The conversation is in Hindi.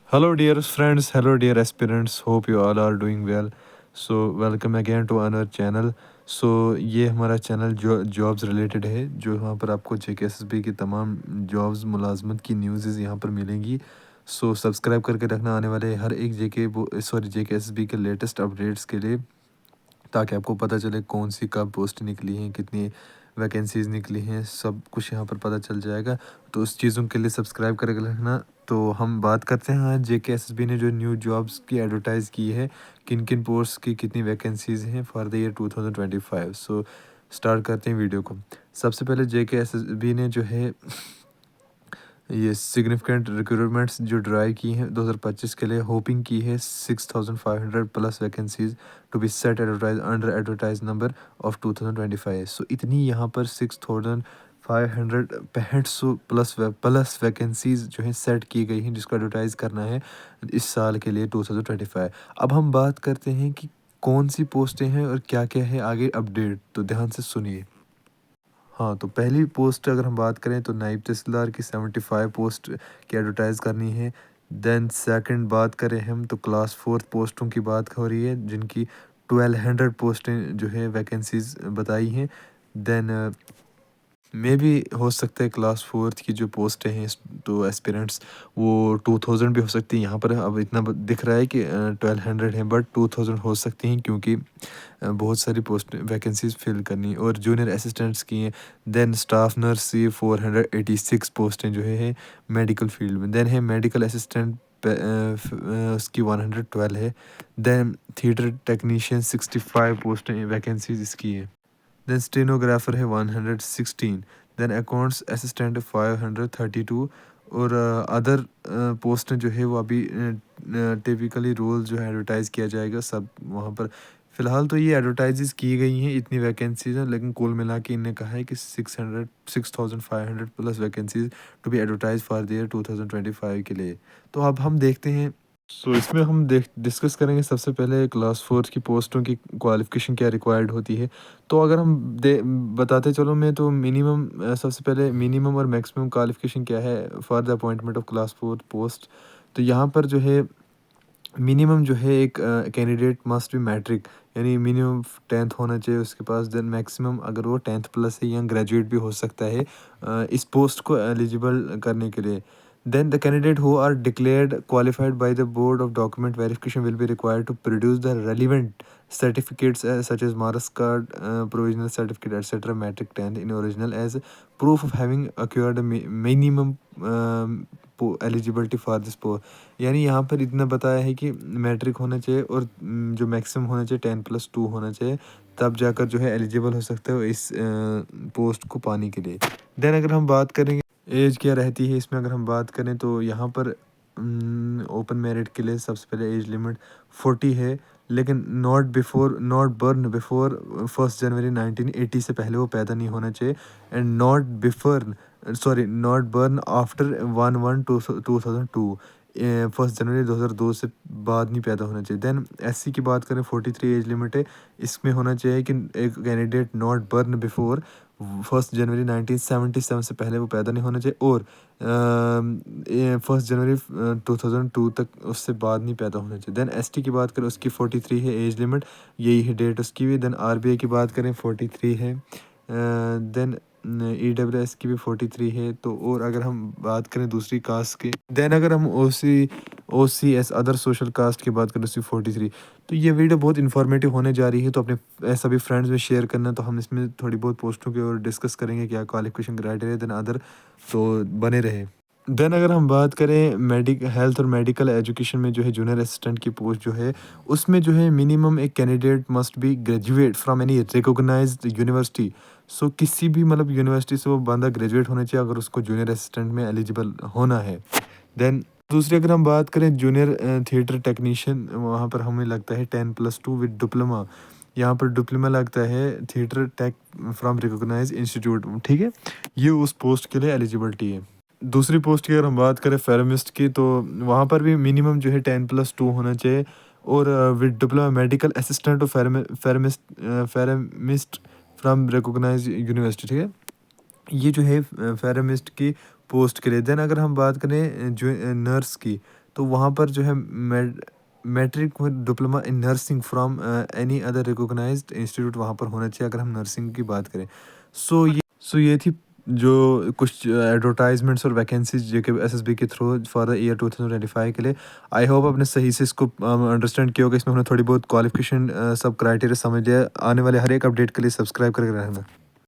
Hello, dear friends. Hello, dear aspirants. Hope you all are doing well. So, welcome again to another channel. सो ये हमारा चैनल जॉब्स रिलेटेड है जो यहाँ पर आपको JKSSB की तमाम जॉब्स मुलाजमत की न्यूज़ यहाँ पर मिलेंगी। सो सब्सक्राइब करके रखना आने वाले हर एक JKSSB के लेटेस्ट अपडेट्स के लिए, ताकि आपको पता चले कौन सी कब पोस्ट निकली हैं, कितनी वैकेंसीज़ निकली हैं, सब कुछ यहाँ पर पता चल जाएगा। तो उस चीज़ों के लिए सब्सक्राइब करके रखना। तो हम बात करते हैं आज JKSSB ने जो न्यू जॉब्स की एडवर्टाइज़ की है, किन किन पोस्ट की कितनी वैकेंसीज़ हैं for the year 2025। So start करते हैं वीडियो को। सबसे पहले JKSSB ने जो है ये सिग्निफिकेंट रिक्रूटमेंट्स जो ड्राइव की हैं 2025 के लिए, होपिंग की है 6500 plus vacancies to be set advertise under advertise number of 2025। So इतनी यहाँ पर 6500 प्लस वैकेंसीज जो हैं सेट की गई हैं, जिसको एडवर्टाइज करना है इस साल के लिए 2025। अब हम बात करते हैं कि कौन सी पोस्टें हैं और क्या क्या है आगे अपडेट, तो ध्यान से सुनिए। हाँ, तो पहली पोस्ट अगर हम बात करें तो नायब तहसीलदार की 75 पोस्ट की एडवर्टाइज़ करनी है। देन सेकंड बात करें हम तो क्लास 4 पोस्टों की बात हो रही है, जिनकी 1200 पोस्टें जो है वैकेंसीज़ बताई हैं। देन मे बी हो सकता है क्लास 4th की जो पोस्टें हैं तो एस्पिरेंट्स वो 2000 भी हो सकती हैं। यहाँ पर अब इतना दिख रहा है कि 1200 हैं, बट 2000 हो सकती हैं, क्योंकि बहुत सारी पोस्ट वैकेंसीज फिल करनी और जूनियर असिस्टेंट्स की हैं। देन स्टाफ नर्स की 486 पोस्टें जो है मेडिकल फील्ड में। देन है मेडिकल असिस्टेंट उसकी 112 है। देन थिएटर टेक्नीशियन 65 पोस्टें वैकेंसीज इसकी है। देन स्टेनोग्राफर है 116। Then accounts assistant 532। और अदर पोस्टें जो है वो अभी टिपिकली रोल जो है एडवर्टाइज़ किया जाएगा सब वहाँ पर। फ़िलहाल तो ये एडवर्टाइज़ की गई हैं इतनी वैकेंसीज़ हैं, लेकिन कुल मिला के इन्हें कहा है कि 6500 plus vacancies to be advertise for the year 2025 के लिए। तो अब हम देखते हैं। सो इसमें हम डिस्कस करेंगे सबसे पहले क्लास 4 की पोस्टों की क्वालिफ़िकेशन क्या रिक्वायर्ड होती है। तो अगर हम बताते चलो मैं तो मिनिमम सबसे पहले मिनिमम और मैक्सिमम क्वालिफ़िकेशन क्या है for the appointment of class 4 post. तो यहाँ पर जो है मिनिमम जो है एक कैंडिडेट मस्ट बी मैट्रिक, यानी मिनिमम 10th होना चाहिए उसके पास। देन मैक्सिमम अगर वो 10th प्लस है या ग्रेजुएट भी हो सकता है इस पोस्ट को एलिजिबल करने के लिए। Then the candidate who are declared qualified by the board of document verification will be required to produce the relevant certificates such as marks card, provisional certificate, etc. Matric 10th in original as proof of having acquired a minimum eligibility for this post। यानी यहाँ पर इतना बताया है कि मैट्रिक होना चाहिए और जो मैक्सिमम होना चाहिए 10+2 होना चाहिए, तब जाकर जो है एलिजिबल हो सकते हो इस पोस्ट को पाने के लिए। देन अगर हम बात करेंगे एज क्या रहती है इसमें, अगर हम बात करें तो यहाँ पर ओपन मेरिट के लिए सबसे पहले एज लिमिट 40 है, लेकिन नॉट बर्न बिफोर 1 जनवरी 1980 से पहले वो पैदा नहीं होना चाहिए। एंड नॉट बर्न आफ्टर 1/1/2002, 1 जनवरी 2002 से बाद नहीं पैदा होना चाहिए। देन SC की बात करें 43 एज लिमिट है। इसमें होना चाहिए कि एक कैंडिडेट नॉट बर्न बिफोर 1 जनवरी 1977 से पहले वो पैदा नहीं होना चाहिए, और 1 जनवरी 2002 तक उससे बाद नहीं पैदा होना चाहिए। देन ST की बात करें उसकी 43 है एज लिमिट, यही है डेट उसकी भी। देन RBI की बात करें 43 है। देन EWS की भी 43 है। तो और अगर हम बात करें दूसरी कास्ट की, देन अगर हम OCS अदर सोशल कास्ट की बात करें उसकी 43। तो ये वीडियो बहुत इन्फॉर्मेटिव होने जा रही है, तो अपने सभी फ्रेंड्स में शेयर करना। तो हम इसमें थोड़ी बहुत पोस्टों की और डिस्कस करेंगे क्या क्वालिफिकेशन क्राइटेरिया देन अदर, तो बने रहे। देन अगर हम बात करें हेल्थ और मेडिकल एजुकेशन में जो है जूनियर असिस्टेंट की पोस्ट जो है, उसमें जो है मिनिमम एक candidate must be graduate from any recognised university. So किसी भी मतलब यूनिवर्सिटी से वो बंदा ग्रेजुएट होना चाहिए अगर उसको जूनियर असिस्टेंट में एलिजिबल होना है। देन दूसरी अगर हम बात करें जूनियर थिएटर टेक्नीशियन, वहाँ पर हमें लगता है 10+2 विद डिप्लोमा। यहाँ पर डिप्लोमा लगता है theatre tech from recognise institute, ठीक है। ये उस पोस्ट के लिए एलिजिबिलिटी है। दूसरी पोस्ट की अगर हम बात करें फेरामिस्ट की, तो वहाँ पर भी मिनिमम जो है 10+2 होना चाहिए, और विद डिप्लोमा मेडिकल असिस्टेंट और फेरामिस्ट फ्रॉम रिकॉग्नाइज यूनिवर्सिटी, ठीक है। ये जो है फेरामिस्ट की पोस्ट के लिए। देन अगर हम बात करें जो नर्स की, तो वहाँ पर जो है matric with diploma in nursing from any other recognised institute वहाँ पर होना चाहिए, अगर हम नर्सिंग की बात करें। सो ये थी जो कुछ एडवर्टाइजमेंट्स और वैकेंसीज जो कि एसएसबी के थ्रू फॉर द ईयर 2025 के लिए। आई होप आपने सही से इसको अंडरस्टैंड किया होगा। इसमें हमने थोड़ी बहुत क्वालिफिकेशन सब क्राइटेरिया समझ लिया। आने वाले हर एक अपडेट के लिए सब्सक्राइब करके रहना।